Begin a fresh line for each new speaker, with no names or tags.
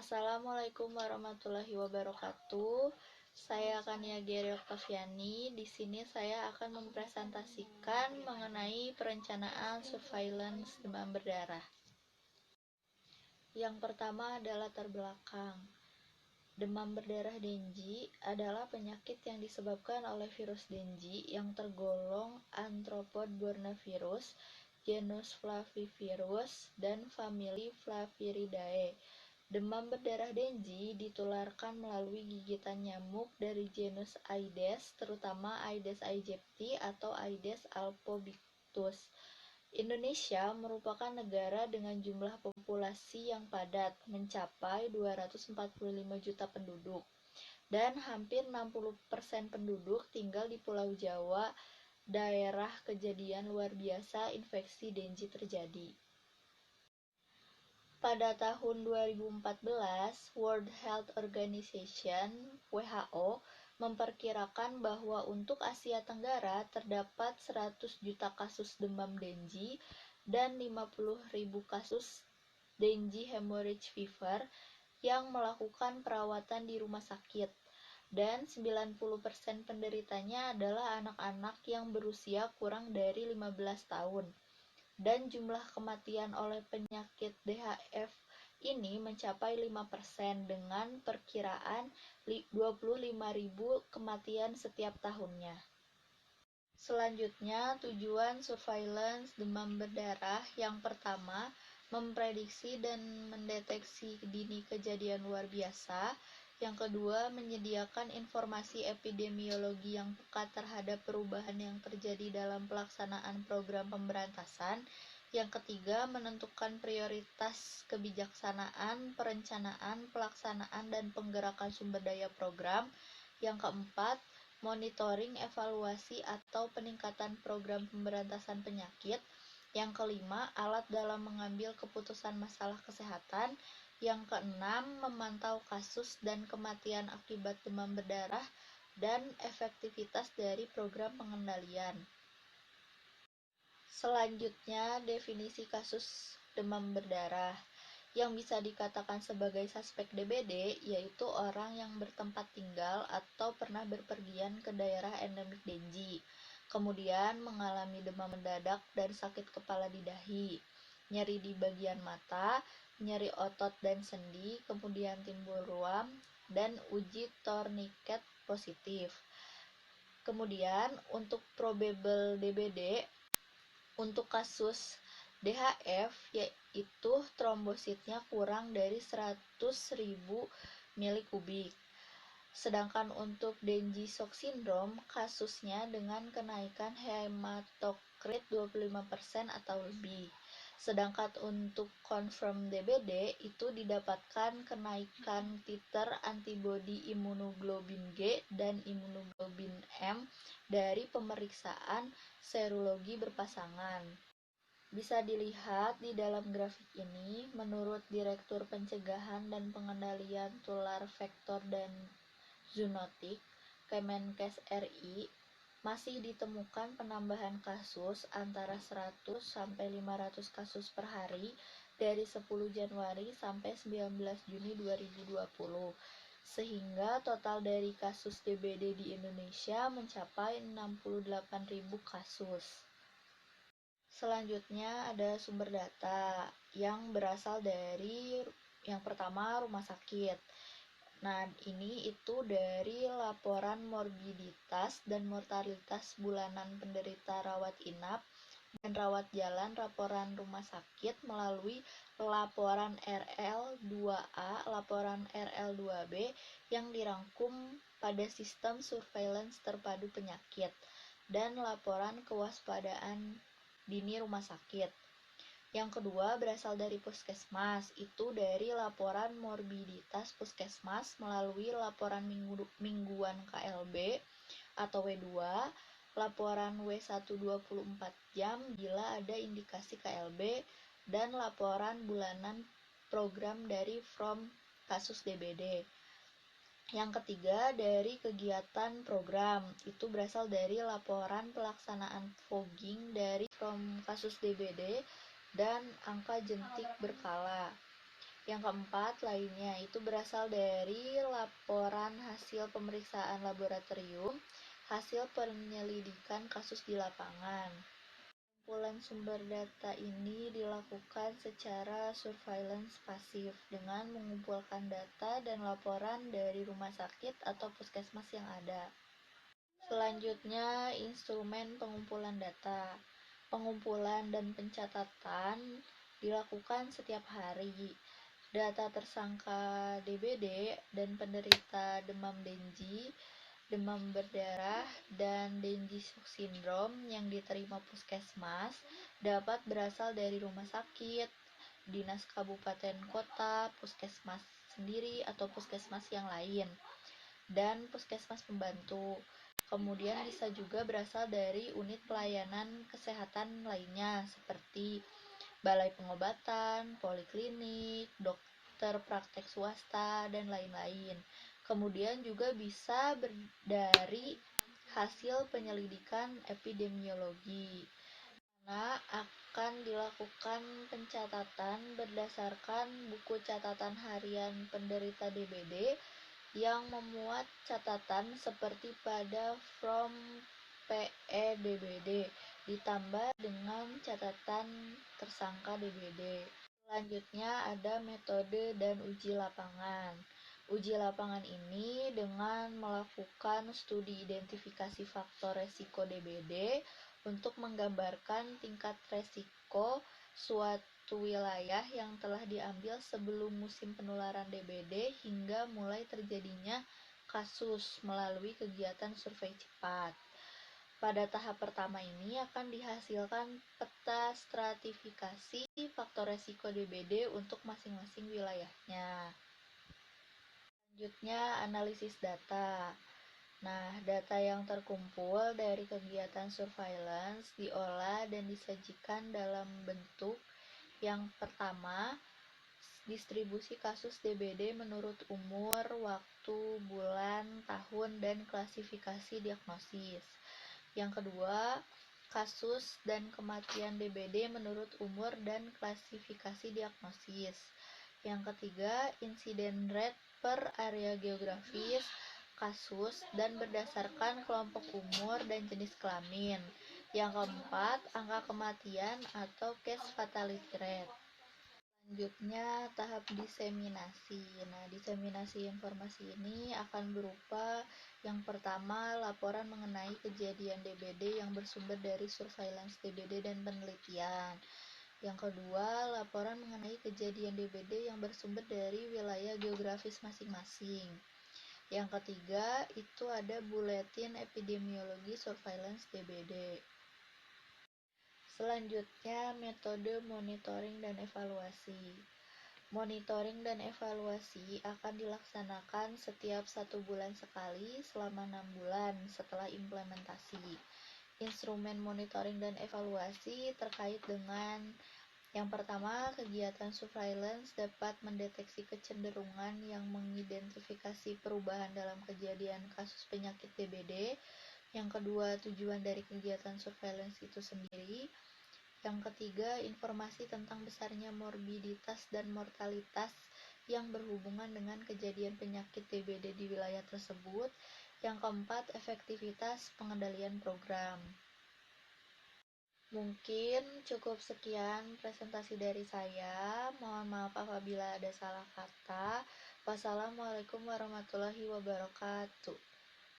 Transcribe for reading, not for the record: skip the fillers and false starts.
Assalamualaikum warahmatullahi wabarakatuh. Saya Kania Geri Oktaviani. Di sini saya akan mempresentasikan mengenai perencanaan surveillance demam berdarah. Yang pertama adalah latar belakang. Demam berdarah Dengue adalah penyakit yang disebabkan oleh virus Dengue yang tergolong arthropod borne virus, genus Flavivirus, dan famili Flaviridae. Demam berdarah Dengue ditularkan melalui gigitan nyamuk dari genus Aedes, terutama Aedes aegypti atau Aedes albopictus. Indonesia merupakan negara dengan jumlah populasi yang padat, mencapai 245 juta penduduk, dan hampir 60% penduduk tinggal di Pulau Jawa, daerah kejadian luar biasa infeksi Dengue terjadi. Pada tahun 2014, World Health Organization (WHO) memperkirakan bahwa untuk Asia Tenggara terdapat 100 juta kasus demam Dengue dan 50.000 kasus Dengue hemorrhage fever yang melakukan perawatan di rumah sakit, dan 90% penderitanya adalah anak-anak yang berusia kurang dari 15 tahun. Dan jumlah kematian oleh penyakit DHF ini mencapai 5% dengan perkiraan 25.000 kematian setiap tahunnya. Selanjutnya, tujuan surveillance demam berdarah yang pertama, memprediksi dan mendeteksi dini kejadian luar biasa. Yang kedua, menyediakan informasi epidemiologi yang pekat terhadap perubahan yang terjadi dalam pelaksanaan program pemberantasan. Yang ketiga, menentukan prioritas kebijaksanaan, perencanaan, pelaksanaan, dan penggerakan sumber daya program. Yang keempat, monitoring, evaluasi, atau peningkatan program pemberantasan penyakit. Yang kelima, alat dalam mengambil keputusan masalah kesehatan. Yang keenam, memantau kasus dan kematian akibat demam berdarah dan efektivitas dari program pengendalian. Selanjutnya, definisi kasus demam berdarah. Yang bisa dikatakan sebagai suspek DBD yaitu orang yang bertempat tinggal atau pernah berpergian ke daerah endemik Dengue, kemudian mengalami demam mendadak dan sakit kepala di dahi, nyeri di bagian mata, nyeri otot dan sendi, kemudian timbul ruam, dan uji tourniquet positif. Kemudian untuk probable DBD, untuk kasus DHF yaitu trombositnya kurang dari 100.000 mili kubik. Sedangkan untuk Dengue shock syndrome, kasusnya dengan kenaikan hematokrit 25% atau lebih. Sedangkan untuk confirm DBD itu didapatkan kenaikan titer antibodi imunoglobin G dan imunoglobin M dari pemeriksaan serologi berpasangan. Bisa dilihat di dalam grafik ini, menurut Direktur Pencegahan dan Pengendalian Tular Vektor dan Zoonotik, Kemenkes RI, masih ditemukan penambahan kasus antara 100 sampai 500 kasus per hari dari 10 Januari sampai 19 Juni 2020, sehingga total dari kasus DBD di Indonesia mencapai 68.000 kasus. Selanjutnya ada sumber data yang berasal dari yang pertama rumah sakit. Nah, ini itu dari laporan morbiditas dan mortalitas bulanan penderita rawat inap dan rawat jalan laporan rumah sakit melalui laporan RL2A, laporan RL2B yang dirangkum pada sistem surveillance terpadu penyakit, dan laporan kewaspadaan dini rumah sakit. Yang kedua berasal dari puskesmas, itu dari laporan morbiditas puskesmas melalui laporan mingguan KLB atau W2, laporan W1 24 jam bila ada indikasi KLB, dan laporan bulanan program dari From kasus DBD. Yang ketiga dari kegiatan program, itu berasal dari laporan pelaksanaan fogging dari From kasus DBD dan angka jentik berkala. Yang keempat lainnya itu berasal dari laporan hasil pemeriksaan laboratorium, hasil penyelidikan kasus di lapangan. Pengumpulan sumber data ini dilakukan secara surveillance pasif dengan mengumpulkan data dan laporan dari rumah sakit atau puskesmas yang ada. Selanjutnya, instrumen pengumpulan data. Pengumpulan dan pencatatan dilakukan setiap hari. Data tersangka DBD dan penderita demam Dengue, demam berdarah, dan Dengue sindrom yang diterima puskesmas dapat berasal dari rumah sakit, dinas kabupaten kota, puskesmas sendiri atau puskesmas yang lain, dan puskesmas pembantu. Kemudian bisa juga berasal dari unit pelayanan kesehatan lainnya seperti balai pengobatan, poliklinik, dokter praktek swasta, dan lain-lain. Kemudian juga bisa dari hasil penyelidikan epidemiologi, karena akan dilakukan pencatatan berdasarkan buku catatan harian penderita DBD yang memuat catatan seperti pada From PEDBD ditambah dengan catatan tersangka DBD. Selanjutnya ada metode dan uji lapangan. Uji lapangan ini dengan melakukan studi identifikasi faktor resiko DBD untuk menggambarkan tingkat resiko suatu wilayah yang telah diambil sebelum musim penularan DBD hingga mulai terjadinya kasus melalui kegiatan survei cepat. Pada tahap pertama ini akan dihasilkan peta stratifikasi faktor resiko DBD untuk masing-masing wilayahnya. Selanjutnya, analisis data. Nah, data yang terkumpul dari kegiatan surveillance diolah dan disajikan dalam bentuk yang pertama, distribusi kasus DBD menurut umur, waktu, bulan, tahun, dan klasifikasi diagnosis. Yang kedua, kasus dan kematian DBD menurut umur dan klasifikasi diagnosis. Yang ketiga, insiden rate per area geografis kasus dan berdasarkan kelompok umur dan jenis kelamin. Yang keempat, angka kematian atau case fatality rate. Selanjutnya, tahap diseminasi. Nah, diseminasi informasi ini akan berupa yang pertama, laporan mengenai kejadian DBD yang bersumber dari surveillance DBD dan penelitian. Yang kedua, laporan mengenai kejadian DBD yang bersumber dari wilayah geografis masing-masing. Yang ketiga, itu ada buletin epidemiologi surveillance DBD. Selanjutnya, metode monitoring dan evaluasi. Monitoring dan evaluasi akan dilaksanakan setiap 1 bulan sekali selama 6 bulan setelah implementasi. Instrumen monitoring dan evaluasi terkait dengan yang pertama, kegiatan surveillance dapat mendeteksi kecenderungan yang mengidentifikasi perubahan dalam kejadian kasus penyakit DBD. Yang kedua, tujuan dari kegiatan surveillance itu sendiri. Yang ketiga, informasi tentang besarnya morbiditas dan mortalitas yang berhubungan dengan kejadian penyakit DBD di wilayah tersebut. Yang keempat, efektivitas pengendalian program. Mungkin cukup sekian presentasi dari saya. Mohon maaf apabila ada salah kata. Wassalamualaikum warahmatullahi wabarakatuh.